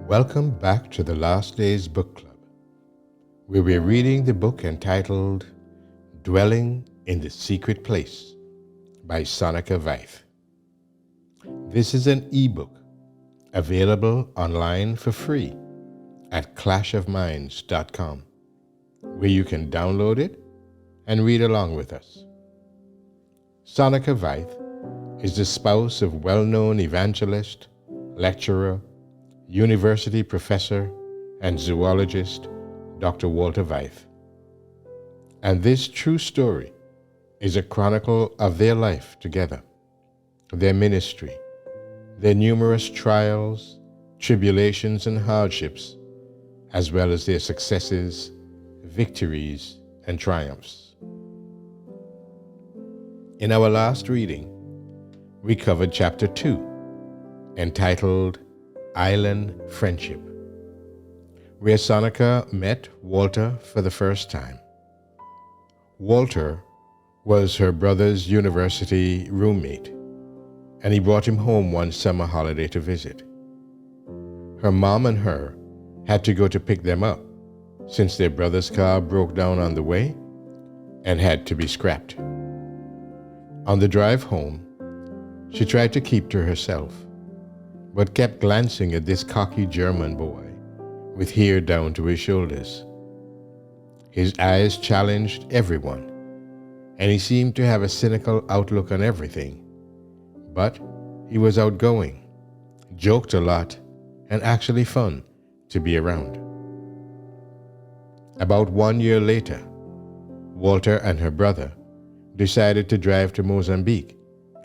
Welcome back to the Last Days Book Club, where we're reading the book entitled Dwelling in the Secret Place by Sonica Veith. This is an ebook available online for free at clashofminds.com, where you can download it and read along with us. Sonica Veith is the spouse of well-known evangelist, lecturer, university professor, and zoologist Dr. Walter Veith. And this true story is a chronicle of their life together, their ministry, their numerous trials, tribulations, and hardships, as well as their successes, victories, and triumphs. In our last reading, we covered chapter 2, entitled Island Friendship, where Sonica met Walter for the first time. Walter was her brother's university roommate, and he brought him home one summer holiday to visit. Her mom and her had to go to pick them up since their brother's car broke down on the way and had to be scrapped. On the drive home, she tried to keep to herself, but kept glancing at this cocky German boy with hair down to his shoulders. His eyes challenged everyone, and he seemed to have a cynical outlook on everything. But he was outgoing, joked a lot, and actually fun to be around. About 1 year later, Walter and her brother decided to drive to Mozambique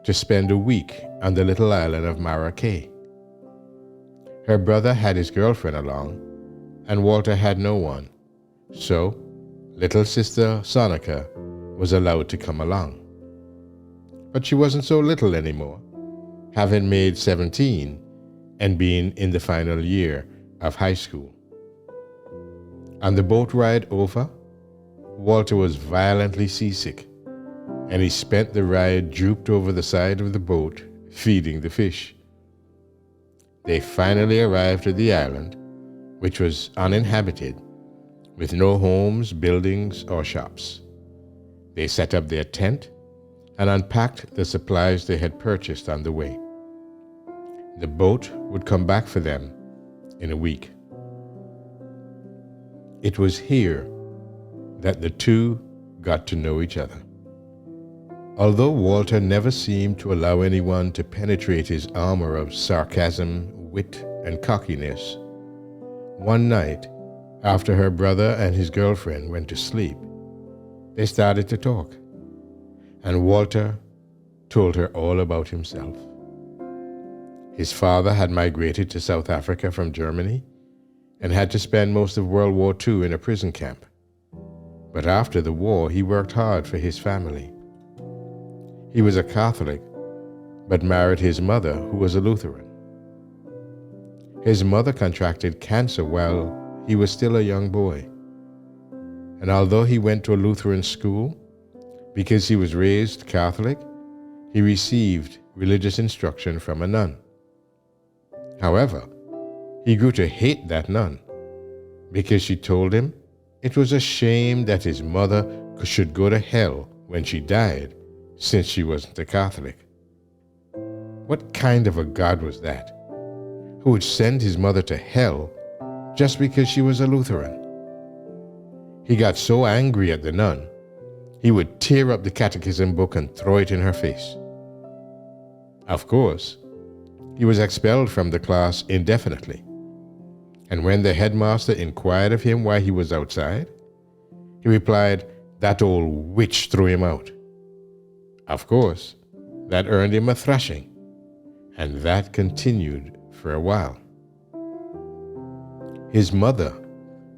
to spend a week on the little island of Maracay. Her brother had his girlfriend along, and Walter had no one, so little sister Sonica was allowed to come along. But she wasn't so little anymore, having made 17 and being in the final year of high school. On the boat ride over, Walter was violently seasick, and he spent the ride drooped over the side of the boat, feeding the fish. They finally arrived at the island, which was uninhabited, with no homes, buildings, or shops. They set up their tent and unpacked the supplies they had purchased on the way. The boat would come back for them in a week. It was here that the two got to know each other. Although Walter never seemed to allow anyone to penetrate his armor of sarcasm, wit, and cockiness, one night, after her brother and his girlfriend went to sleep, they started to talk, and Walter told her all about himself. His father had migrated to South Africa from Germany and had to spend most of World War II in a prison camp. But after the war, he worked hard for his family. He was a Catholic, but married his mother, who was a Lutheran. His mother contracted cancer while he was still a young boy. And although he went to a Lutheran school, because he was raised Catholic, he received religious instruction from a nun. However, he grew to hate that nun because she told him it was a shame that his mother should go to hell when she died, since she wasn't a Catholic. What kind of a God was that, who would send his mother to hell just because she was a Lutheran? He got so angry at the nun, he would tear up the catechism book and throw it in her face. Of course, he was expelled from the class indefinitely, and when the headmaster inquired of him why he was outside, he replied, "That old witch threw him out." Of course, that earned him a thrashing, and that continued for a while. His mother,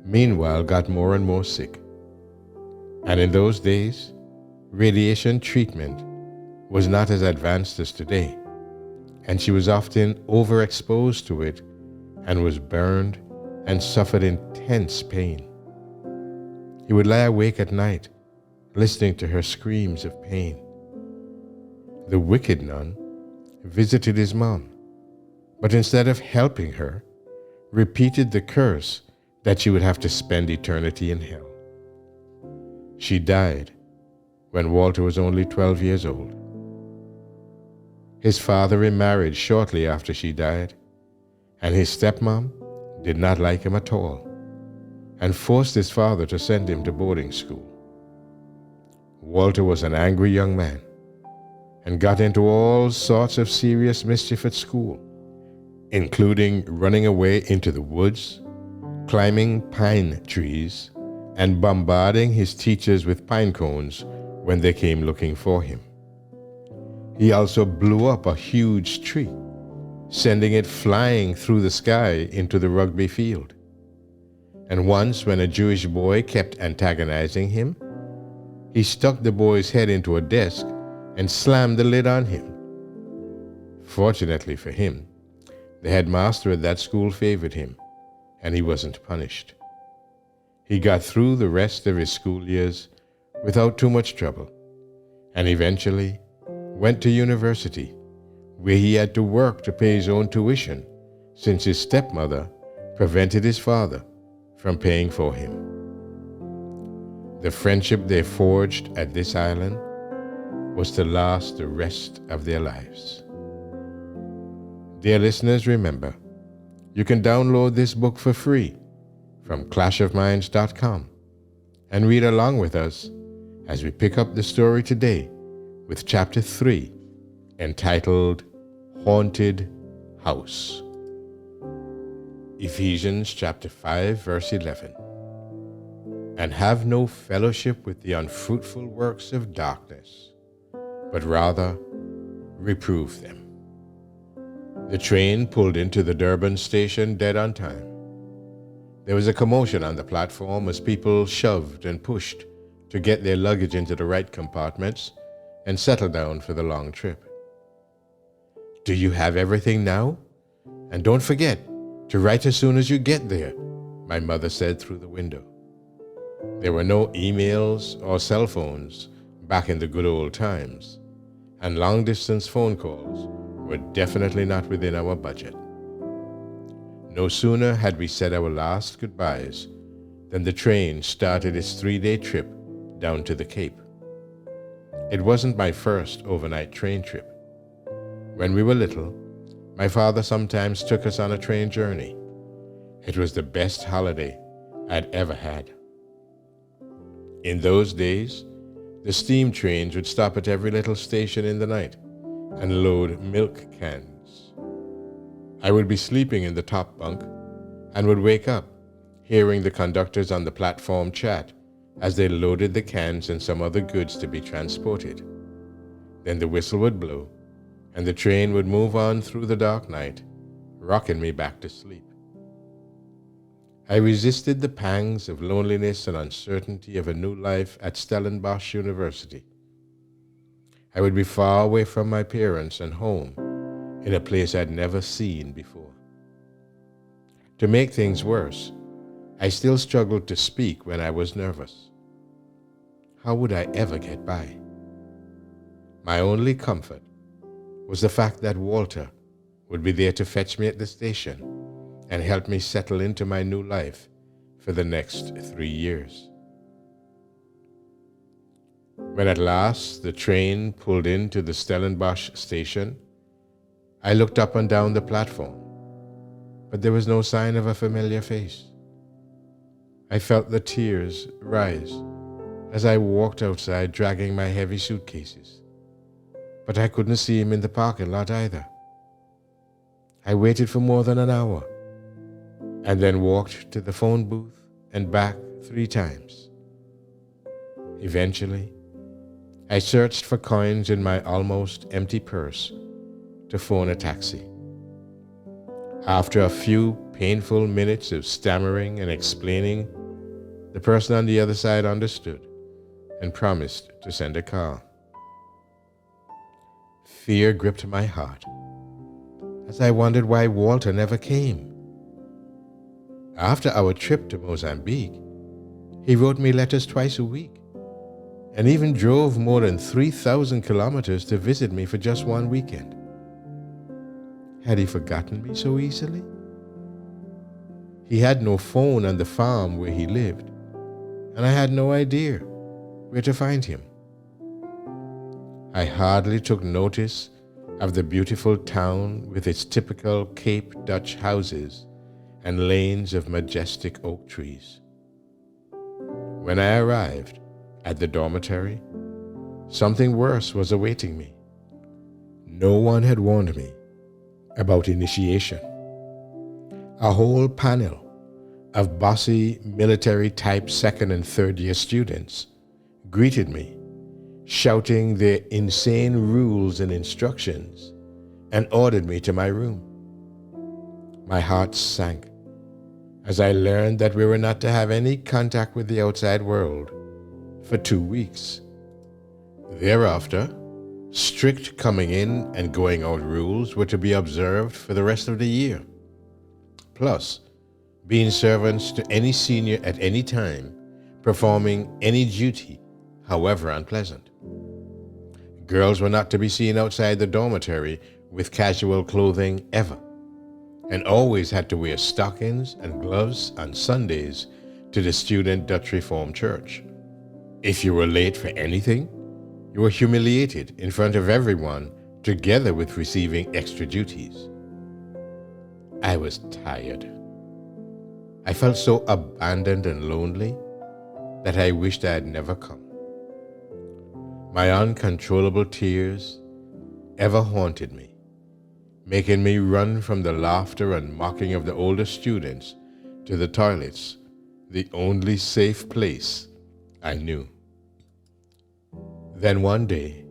meanwhile, got more and more sick. And in those days, radiation treatment was not as advanced as today, and she was often overexposed to it and was burned and suffered intense pain. He would lie awake at night, listening to her screams of pain. The wicked nun visited his mom, but instead of helping her, repeated the curse that she would have to spend eternity in hell. She died when Walter was only 12 years old. His father remarried shortly after she died, and his stepmom did not like him at all and forced his father to send him to boarding school. Walter was an angry young man and got into all sorts of serious mischief at school, including running away into the woods, climbing pine trees, and bombarding his teachers with pine cones when they came looking for him. He also blew up a huge tree, sending it flying through the sky into the rugby field. And once, when a Jewish boy kept antagonizing him, he stuck the boy's head into a desk and slammed the lid on him. Fortunately for him, the headmaster at that school favored him, and he wasn't punished. He got through the rest of his school years without too much trouble, and eventually went to university, where he had to work to pay his own tuition since his stepmother prevented his father from paying for him. The friendship they forged at this island was to last the rest of their lives. Dear listeners, remember, you can download this book for free from clashofminds.com and read along with us as we pick up the story today with Chapter 3, entitled Haunted House. Ephesians chapter 5, verse 11. And have no fellowship with the unfruitful works of darkness, but rather reprove them. The train pulled into the Durban station dead on time. There was a commotion on the platform as people shoved and pushed to get their luggage into the right compartments and settle down for the long trip. Do you have everything now? And don't forget to write as soon as you get there, my mother said through the window. There were no emails or cell phones back in the good old times, and long-distance phone calls were definitely not within our budget. No sooner had we said our last goodbyes than the train started its 3-day trip down to the Cape. It wasn't my first overnight train trip. When we were little, my father sometimes took us on a train journey. It was the best holiday I'd ever had. In those days, the steam trains would stop at every little station in the night and load milk cans. I would be sleeping in the top bunk and would wake up hearing the conductors on the platform chat as they loaded the cans and some other goods to be transported. Then the whistle would blow and the train would move on through the dark night, rocking me back to sleep. I resisted the pangs of loneliness and uncertainty of a new life at Stellenbosch University. I would be far away from my parents and home in a place I'd never seen before. To make things worse, I still struggled to speak when I was nervous. How would I ever get by? My only comfort was the fact that Walter would be there to fetch me at the station and help me settle into my new life for the next 3 years. When at last the train pulled into the Stellenbosch station, I looked up and down the platform, but there was no sign of a familiar face. I felt the tears rise as I walked outside dragging my heavy suitcases, but I couldn't see him in the parking lot either. I waited for more than an hour and then walked to the phone booth and back 3 times. Eventually, I searched for coins in my almost empty purse to phone a taxi. After a few painful minutes of stammering and explaining, the person on the other side understood and promised to send a car. Fear gripped my heart as I wondered why Walter never came. After our trip to Mozambique, he wrote me letters twice a week and even drove more than 3,000 kilometers to visit me for just one weekend. Had he forgotten me so easily? He had no phone on the farm where he lived, and I had no idea where to find him. I hardly took notice of the beautiful town with its typical Cape Dutch houses and lanes of majestic oak trees. When I arrived at the dormitory, something worse was awaiting me. No one had warned me about initiation. A whole panel of bossy military-type second and third year students greeted me, shouting their insane rules and instructions, and ordered me to my room. My heart sank as I learned that we were not to have any contact with the outside world for 2 weeks. Thereafter, strict coming in and going out rules were to be observed for the rest of the year. Plus, being servants to any senior at any time, performing any duty, however unpleasant. Girls were not to be seen outside the dormitory with casual clothing ever, and always had to wear stockings and gloves on Sundays to the student Dutch Reformed Church. If you were late for anything, you were humiliated in front of everyone, together with receiving extra duties. I was tired. I felt so abandoned and lonely that I wished I had never come. My uncontrollable tears ever haunted me, making me run from the laughter and mocking of the older students to the toilets, the only safe place I knew. Then one day,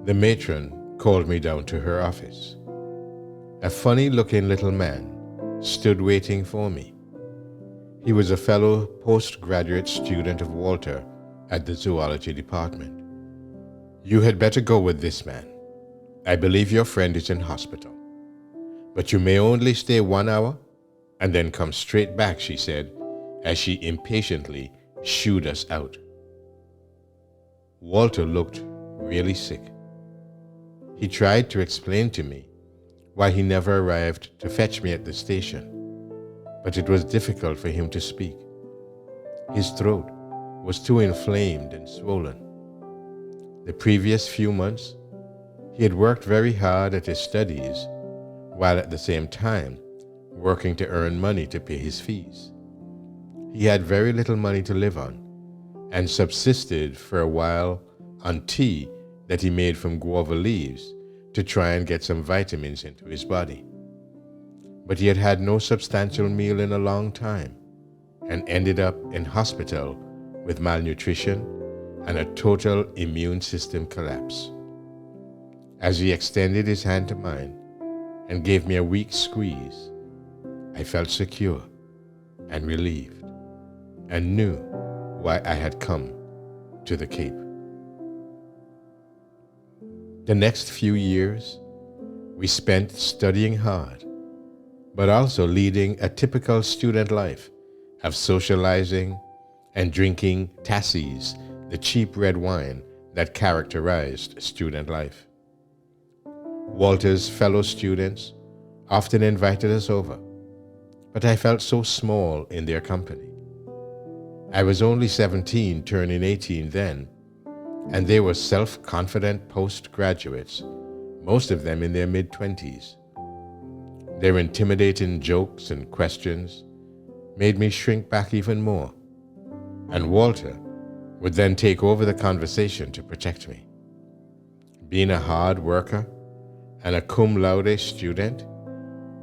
the matron called me down to her office. A funny-looking little man stood waiting for me. He was a fellow postgraduate student of Walter at the zoology department. "You had better go with this man. I believe your friend is in hospital. But you may only stay 1 hour and then come straight back," she said, as she impatiently shooed us out. Walter looked really sick. He tried to explain to me why he never arrived to fetch me at the station, but it was difficult for him to speak. His throat was too inflamed and swollen. The previous few months, he had worked very hard at his studies, while at the same time working to earn money to pay his fees. He had very little money to live on, and subsisted for a while on tea that he made from guava leaves to try and get some vitamins into his body. But he had had no substantial meal in a long time, and ended up in hospital with malnutrition and a total immune system collapse. As he extended his hand to mine and gave me a weak squeeze, I felt secure and relieved, and knew why I had come to the Cape. The next few years we spent studying hard, but also leading a typical student life of socializing and drinking tassies, the cheap red wine that characterized student life. Walter's fellow students often invited us over, but I felt so small in their company. I was only 17, turning 18 then, and they were self-confident postgraduates, most of them in their mid-20s. Their intimidating jokes and questions made me shrink back even more, and Walter would then take over the conversation to protect me. Being a hard worker and a cum laude student,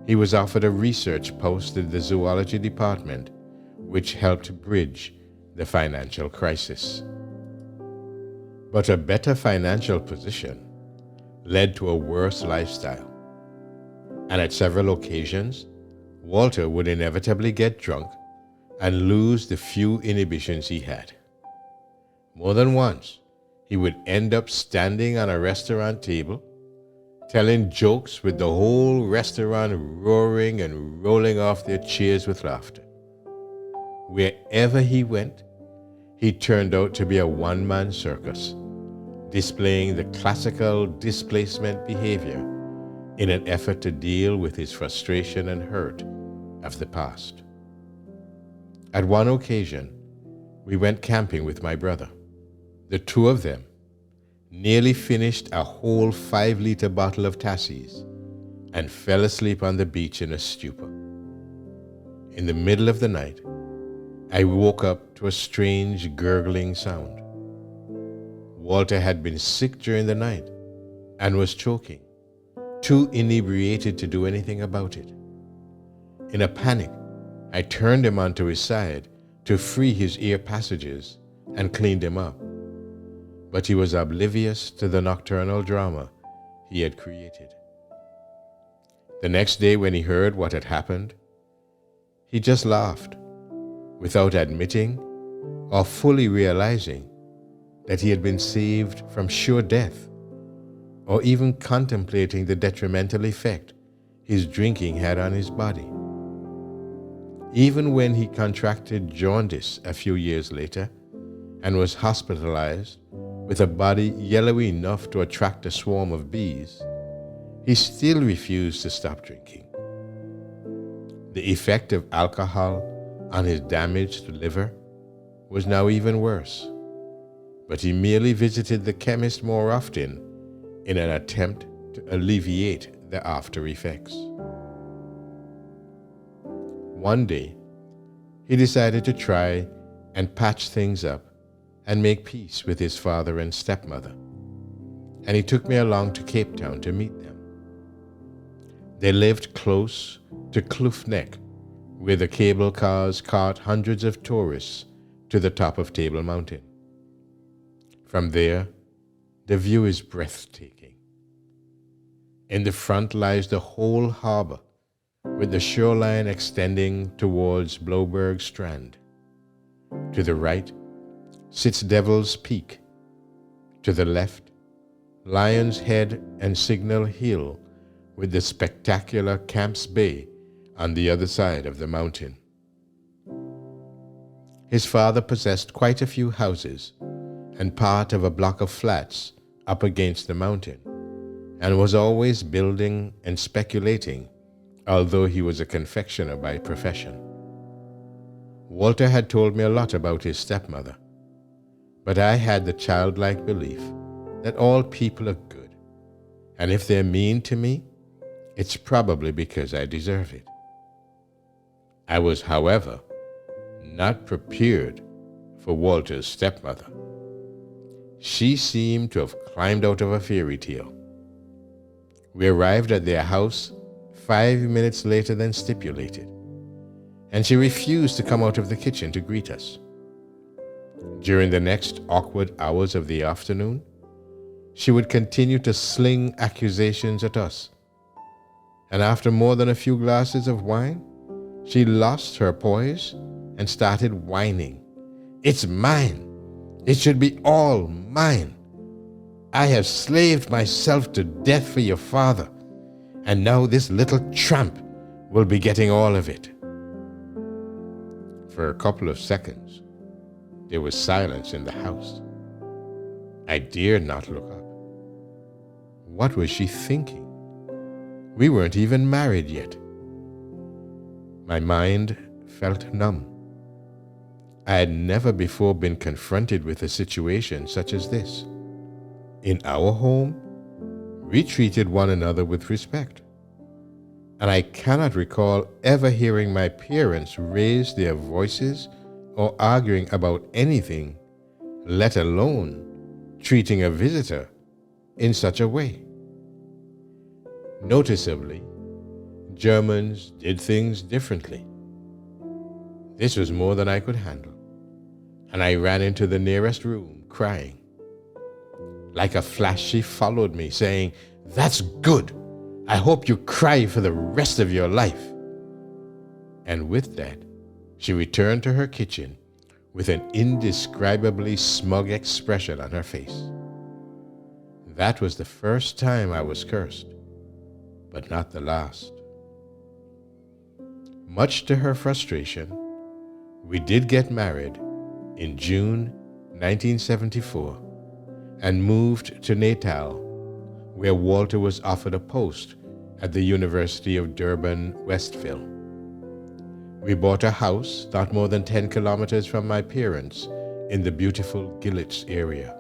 he was offered a research post in the zoology department, which helped bridge the financial crisis. But a better financial position led to a worse lifestyle, and at several occasions, Walter would inevitably get drunk and lose the few inhibitions he had. More than once, he would end up standing on a restaurant table, telling jokes with the whole restaurant roaring and rolling off their chairs with laughter. Wherever he went, he turned out to be a one-man circus, displaying the classical displacement behavior in an effort to deal with his frustration and hurt of the past. At one occasion, we went camping with my brother. The two of them nearly finished a whole 5-liter bottle of Tassie's and fell asleep on the beach in a stupor. In the middle of the night, I woke up to a strange gurgling sound. Walter had been sick during the night and was choking, too inebriated to do anything about it. In a panic, I turned him onto his side to free his ear passages and cleaned him up. But he was oblivious to the nocturnal drama he had created. The next day when he heard what had happened, he just laughed, without admitting or fully realizing that he had been saved from sure death, or even contemplating the detrimental effect his drinking had on his body. Even when he contracted jaundice a few years later and was hospitalized with a body yellowy enough to attract a swarm of bees, he still refused to stop drinking. The effect of alcohol on his damaged liver was now even worse, but he merely visited the chemist more often in an attempt to alleviate the after effects. One day, he decided to try and patch things up and make peace with his father and stepmother, and he took me along to Cape Town to meet them. They lived close to Kloof Neck, where the cable cars cart hundreds of tourists to the top of Table Mountain. From there, the view is breathtaking. In the front lies the whole harbor, with the shoreline extending towards Bloberg Strand. To the right sits Devil's Peak. To the left, Lion's Head and Signal Hill, with the spectacular Camps Bay on the other side of the mountain. His father possessed quite a few houses and part of a block of flats up against the mountain, and was always building and speculating, although he was a confectioner by profession. Walter had told me a lot about his stepmother, but I had the childlike belief that all people are good, and if they're mean to me, it's probably because I deserve it. I was, however, not prepared for Walter's stepmother. She seemed to have climbed out of a fairy tale. We arrived at their house 5 minutes later than stipulated, and she refused to come out of the kitchen to greet us. During the next awkward hours of the afternoon, she would continue to sling accusations at us, and after more than a few glasses of wine, she lost her poise and started whining. "It's mine. It should be all mine. I have slaved myself to death for your father, and now this little tramp will be getting all of it." For a couple of seconds, there was silence in the house. I dared not look up. What was she thinking? We weren't even married yet. My mind felt numb. I had never before been confronted with a situation such as this. In our home, we treated one another with respect, and I cannot recall ever hearing my parents raise their voices or arguing about anything, let alone treating a visitor in such a way. Noticeably, Germans did things differently. This was more than I could handle, and I ran into the nearest room crying. Like a flash, she followed me, saying, "That's good. I hope you cry for the rest of your life." And with that, she returned to her kitchen with an indescribably smug expression on her face. That was the first time I was cursed, but not the last. Much to her frustration, we did get married in June 1974 and moved to Natal, where Walter was offered a post at the University of Durban, Westville. we bought a house not more than 10 kilometers from my parents in the beautiful Gillets area.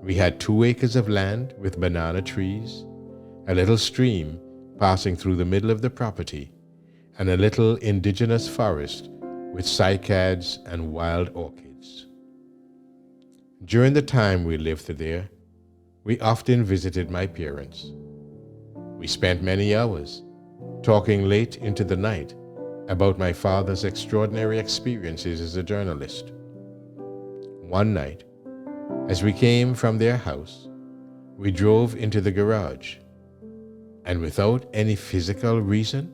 We had 2 acres of land with banana trees, a little stream passing through the middle of the property, and a little indigenous forest with cycads and wild orchids. During the time we lived there, we often visited my parents. We spent many hours talking late into the night about my father's extraordinary experiences as a journalist. One night, as we came from their house, we drove into the garage, and without any physical reason,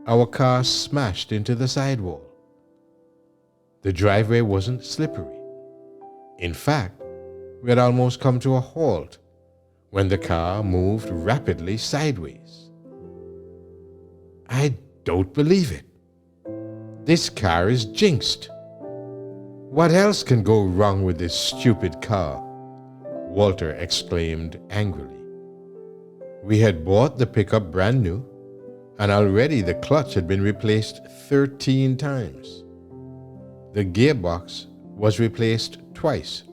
our car smashed into the sidewall. The driveway wasn't slippery. In fact, we had almost come to a halt when the car moved rapidly sideways. I don't believe it. This car is jinxed. What else can go wrong with this stupid car? Walter exclaimed angrily. We had bought the pickup brand new, and already the clutch had been replaced 13 times. The gearbox was replaced twice,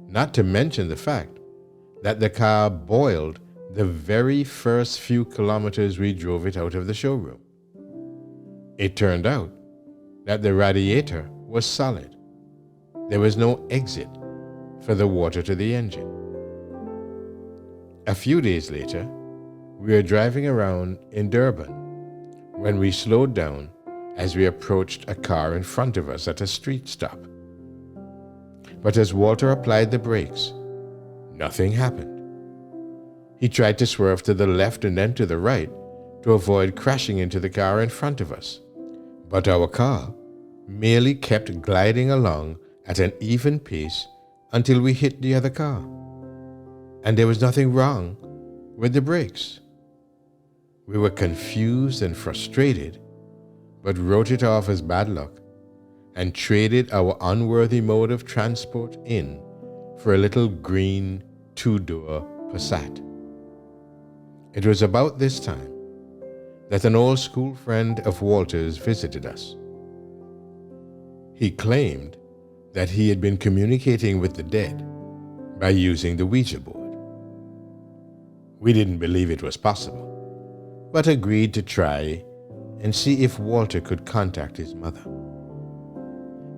not to mention the fact that the car boiled the very first few kilometers we drove it out of the showroom. It turned out that the radiator was solid. There was no exit for the water to the engine. A few days later, we were driving around in Durban when we slowed down as we approached a car in front of us at a street stop. But as Walter applied the brakes, nothing happened. He tried to swerve to the left and then to the right to avoid crashing into the car in front of us. But our car merely kept gliding along at an even pace until we hit the other car. And there was nothing wrong with the brakes. We were confused and frustrated, but wrote it off as bad luck and traded our unworthy mode of transport in for a little green 2-door Passat. It was about this time that an old school friend of Walter's visited us. He claimed that he had been communicating with the dead by using the Ouija board. We didn't believe it was possible, but agreed to try and see if Walter could contact his mother.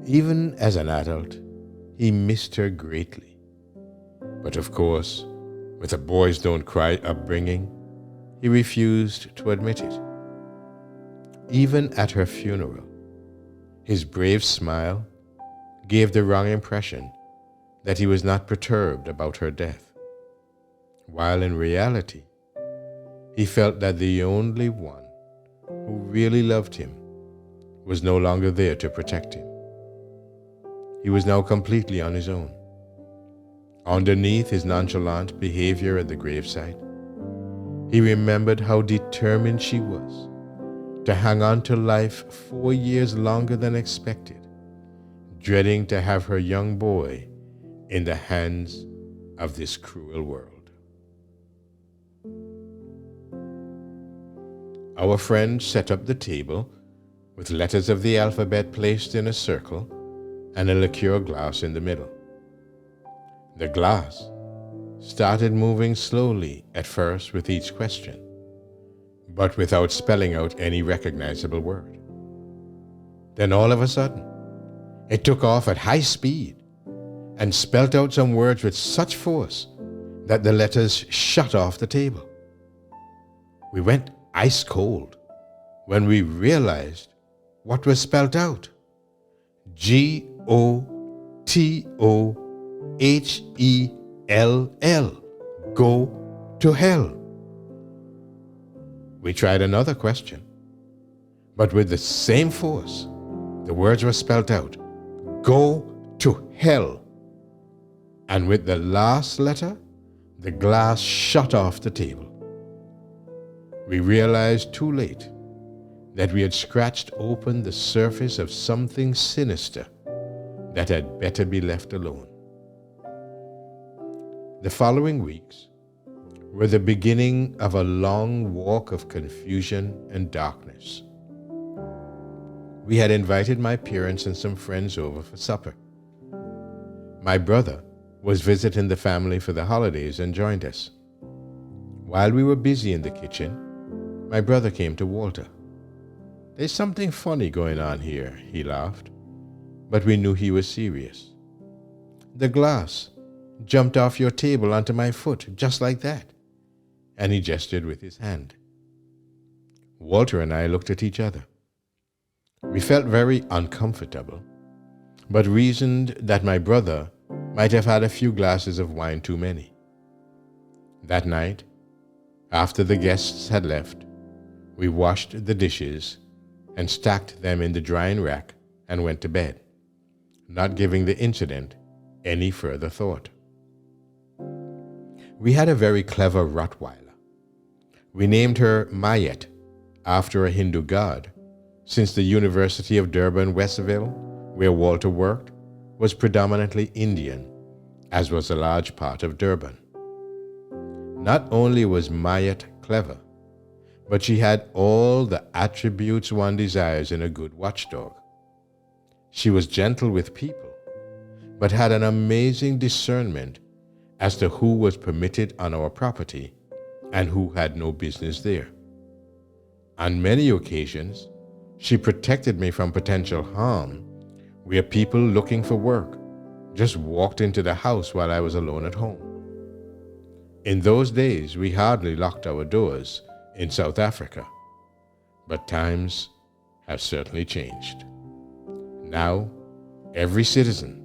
Even as an adult, he missed her greatly. But of course, with a boys don't cry upbringing, he refused to admit it. Even at her funeral, his brave smile gave the wrong impression that he was not perturbed about her death, while in reality, he felt that the only one who really loved him was no longer there to protect him. He was now completely on his own. Underneath his nonchalant behavior at the gravesite, he remembered how determined she was to hang on to life 4 years longer than expected, dreading to have her young boy in the hands of this cruel world. Our friend set up the table with letters of the alphabet placed in a circle and a liqueur glass in the middle. The glass started moving slowly at first with each question, but without spelling out any recognizable word. Then all of a sudden, it took off at high speed and spelt out some words with such force that the letters shot off the table. We went ice cold when we realized what was spelt out. GOTOHELL. Go to hell. We tried another question, but with the same force, the words were spelt out. Go to hell. And with the last letter, the glass shot off the table. We realized too late that we had scratched open the surface of something sinister that had better be left alone. The following weeks were the beginning of a long walk of confusion and darkness. we had invited my parents and some friends over for supper. My brother was visiting the family for the holidays and joined us. While we were busy in the kitchen, my brother came to Walter. "There's something funny going on here," he laughed, but we knew he was serious. "The glass jumped off your table onto my foot, just like that," and he gestured with his hand. Walter and I looked at each other. We felt very uncomfortable, but reasoned that my brother might have had a few glasses of wine too many. That night, after the guests had left, we washed the dishes and stacked them in the drying rack and went to bed, not giving the incident any further thought. We had a very clever Rottweiler. We named her Mayet after a Hindu god, since the University of Durban-Westville, where Walter worked, was predominantly Indian, as was a large part of Durban. Not only was Mayet clever, but she had all the attributes one desires in a good watchdog. She was gentle with people, but had an amazing discernment as to who was permitted on our property and who had no business there. On many occasions, she protected me from potential harm, where people looking for work just walked into the house while I was alone at home. In those days, we hardly locked our doors in South Africa, but times have certainly changed. Now, every citizen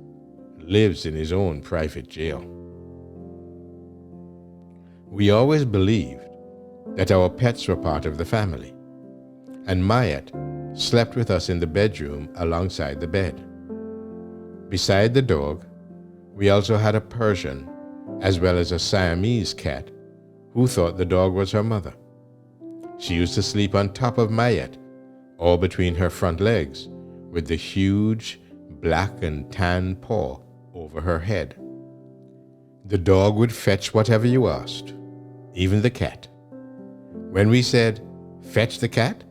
lives in his own private jail. We always believed that our pets were part of the family, and Mayet slept with us in the bedroom alongside the bed. Beside the dog, we also had a Persian as well as a Siamese cat who thought the dog was her mother. She used to sleep on top of Mayet or between her front legs with the huge black and tan paw over her head. The dog would fetch whatever you asked, even the cat. When we said, "Fetch the cat,"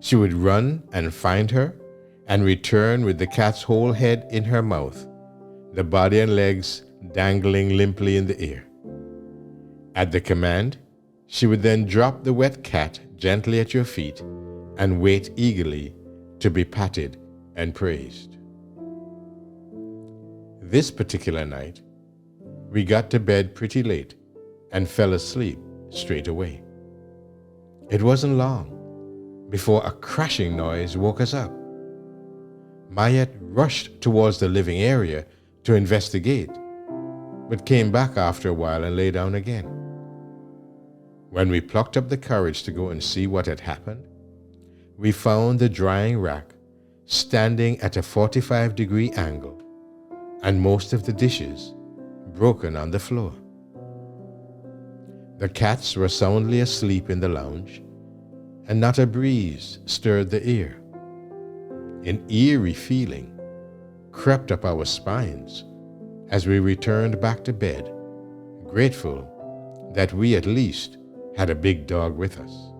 she would run and find her and return with the cat's whole head in her mouth, the body and legs dangling limply in the air. At the command, she would then drop the wet cat gently at your feet and wait eagerly to be patted and praised. This particular night, we got to bed pretty late and fell asleep straight away. It wasn't long before a crashing noise woke us up. Mayet rushed towards the living area to investigate, but came back after a while and lay down again. When we plucked up the courage to go and see what had happened, we found the drying rack standing at a 45-degree angle and most of the dishes broken on the floor. The cats were soundly asleep in the lounge, and not a breeze stirred the air. An eerie feeling crept up our spines as we returned back to bed, grateful that we at least had a big dog with us.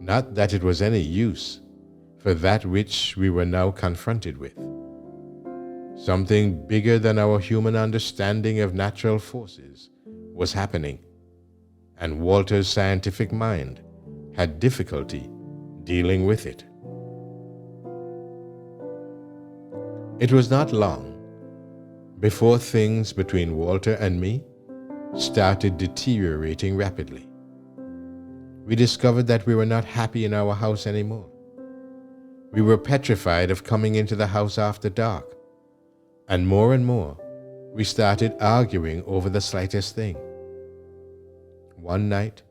Not that it was any use for that which we were now confronted with. Something bigger than our human understanding of natural forces was happening, and Walter's scientific mind had difficulty dealing with it. It was not long before things between Walter and me started deteriorating rapidly. We discovered that we were not happy in our house anymore. We were petrified of coming into the house after dark, and more, we started arguing over the slightest thing. One night,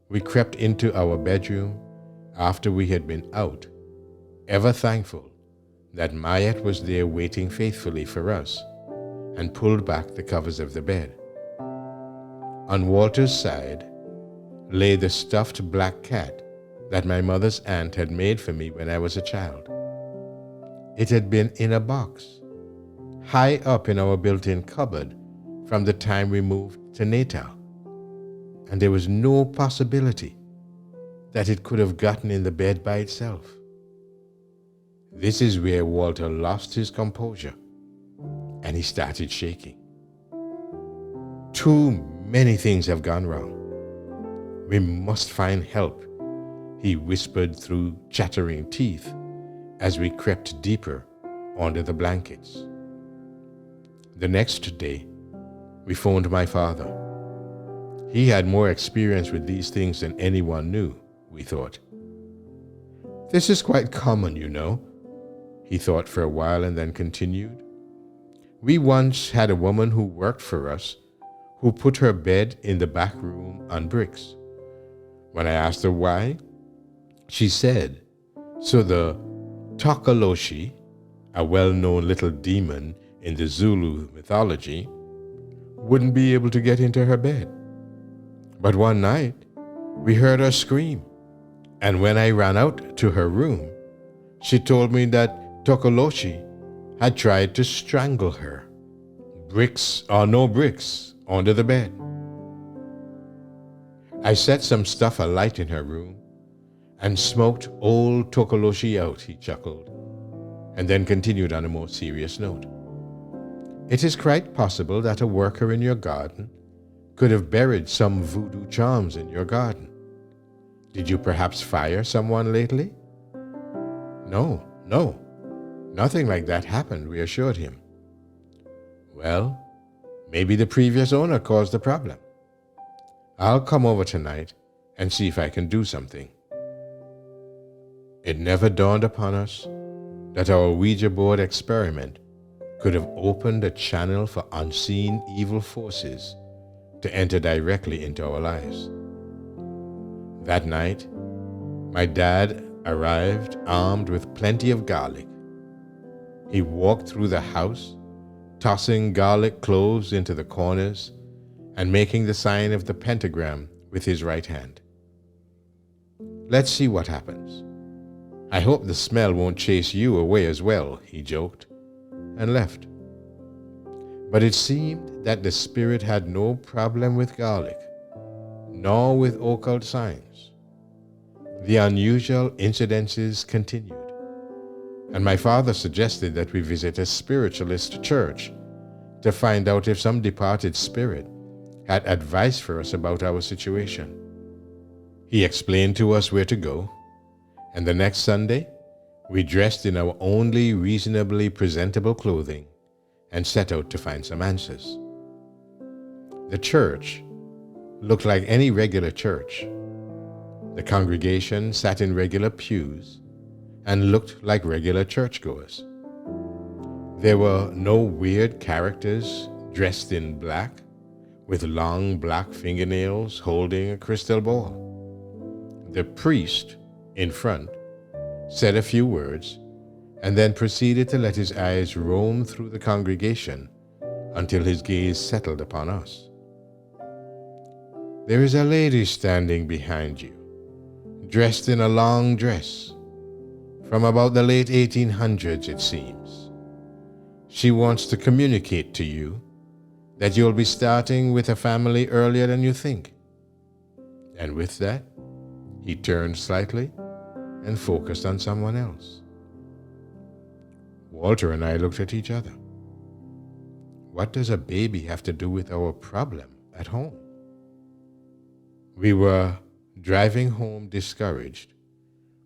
we crept into our bedroom after we had been out, ever thankful that Mayet was there waiting faithfully for us, and pulled back the covers of the bed. On Walter's side lay the stuffed black cat that my mother's aunt had made for me when I was a child. It had been in a box, high up in our built-in cupboard from the time we moved to Natal, and there was no possibility that it could have gotten in the bed by itself. This is where Walter lost his composure and he started shaking. Too many things have gone wrong. We must find help, he whispered through chattering teeth as we crept deeper under the blankets. The next day, we phoned my father. He had more experience with these things than anyone knew, we thought. This is quite common, you know, he thought for a while and then continued. We once had a woman who worked for us who put her bed in the back room on bricks. When I asked her why, she said, so the Tokoloshi, a well-known little demon in the Zulu mythology, wouldn't be able to get into her bed. But one night, we heard her scream, and when I ran out to her room, she told me that Tokoloshi had tried to strangle her, bricks or no bricks, under the bed. I set some stuff alight in her room and smoked old Tokoloshi out, he chuckled, and then continued on a more serious note. It is quite possible that a worker in your garden could have buried some voodoo charms in your garden. Did you perhaps fire someone lately? No, nothing like that happened, we assured him. Well, maybe the previous owner caused the problem. I'll come over tonight and see if I can do something. It never dawned upon us that our Ouija board experiment could have opened a channel for unseen evil forces to enter directly into our lives. That night, my dad arrived armed with plenty of garlic. He walked through the house, tossing garlic cloves into the corners and making the sign of the pentagram with his right hand. Let's see what happens. I hope the smell won't chase you away as well, he joked, and left. But it seemed that the spirit had no problem with garlic, nor with occult signs. The unusual incidences continued, and my father suggested that we visit a spiritualist church to find out if some departed spirit had advice for us about our situation. He explained to us where to go, and the next Sunday, we dressed in our only reasonably presentable clothing and set out to find some answers. The church looked like any regular church. The congregation sat in regular pews and looked like regular churchgoers. There were no weird characters dressed in black with long black fingernails holding a crystal ball. The priest in front said a few words and then proceeded to let his eyes roam through the congregation until his gaze settled upon us. There is a lady standing behind you, dressed in a long dress, from about the late 1800s, it seems. She wants to communicate to you that you'll be starting with a family earlier than you think. And with that, he turned slightly and focused on someone else. Walter and I looked at each other. What does a baby have to do with our problem at home? We were driving home discouraged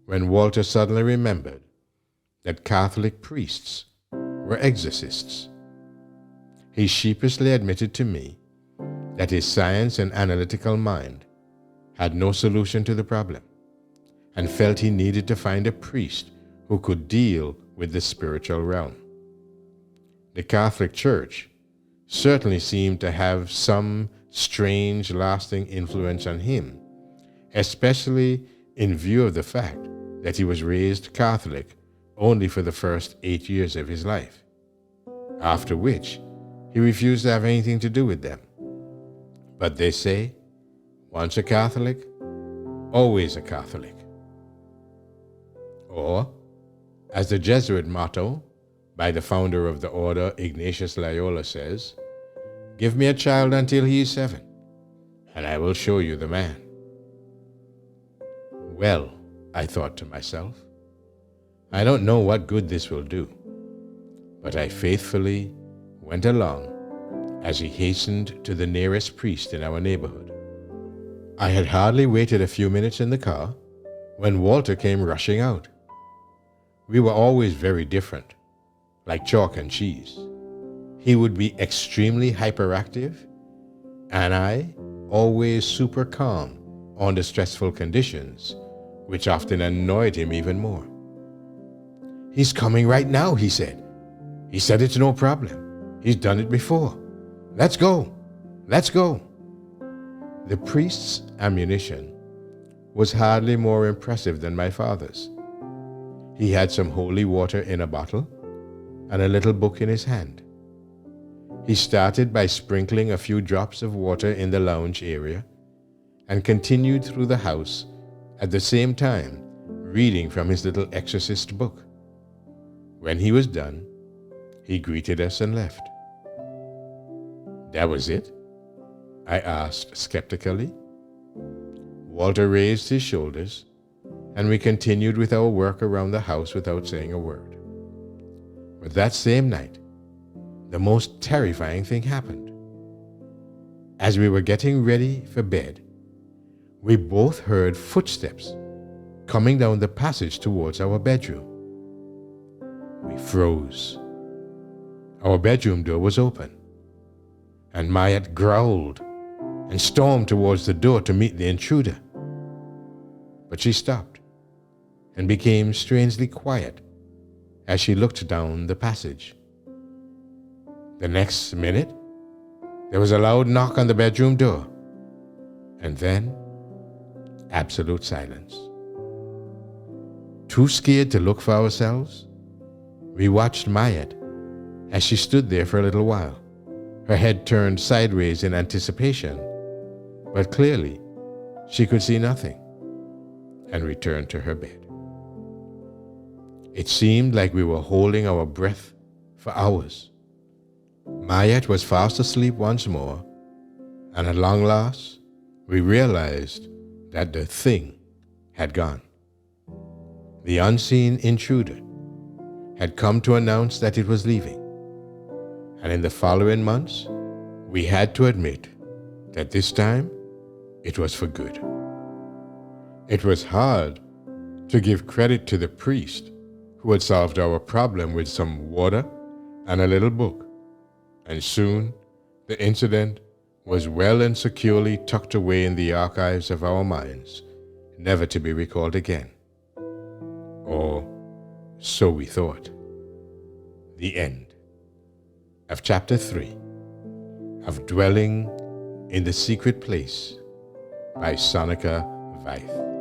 when Walter suddenly remembered that Catholic priests were exorcists. He sheepishly admitted to me that his science and analytical mind had no solution to the problem and felt he needed to find a priest who could deal with the spiritual realm. The Catholic Church certainly seemed to have some strange, lasting influence on him, especially in view of the fact that he was raised Catholic only for the first 8 years of his life, after which he refused to have anything to do with them. But they say, once a Catholic, always a Catholic. Or, as the Jesuit motto by the founder of the order, Ignatius Loyola, says, give me a child until he is 7, and I will show you the man. Well, I thought to myself, I don't know what good this will do, but I faithfully went along as he hastened to the nearest priest in our neighborhood. I had hardly waited a few minutes in the car when Walter came rushing out. We were always very different, like chalk and cheese. He would be extremely hyperactive, and I always super calm under stressful conditions, which often annoyed him even more. "He's coming right now," he said. "He said it's no problem. He's done it before. Let's go. Let's go." The priest's ammunition was hardly more impressive than my father's. He had some holy water in a bottle and a little book in his hand. He started by sprinkling a few drops of water in the lounge area and continued through the house at the same time reading from his little exorcist book. When he was done, he greeted us and left. "That was it?" I asked skeptically. Walter raised his shoulders, and we continued with our work around the house without saying a word. But that same night, the most terrifying thing happened. As we were getting ready for bed, we both heard footsteps coming down the passage towards our bedroom. We froze. Our bedroom door was open, and Mayat growled and stormed towards the door to meet the intruder. But she stopped and became strangely quiet as she looked down the passage. The next minute, there was a loud knock on the bedroom door, and then absolute silence. Too scared to look for ourselves, we watched Mayat as she stood there for a little while, her head turned sideways in anticipation, but clearly she could see nothing, and returned to her bed. It seemed like we were holding our breath for hours. Mayat was fast asleep once more, and at long last, we realized that the thing had gone. The unseen intruder had come to announce that it was leaving, and in the following months, we had to admit that this time it was for good. It was hard to give credit to the priest who had solved our problem with some water and a little book, and soon the incident was well and securely tucked away in the archives of our minds, never to be recalled again. Or so we thought. The end of Chapter 3 of Dwelling in the Secret Place by Sonica, Veith.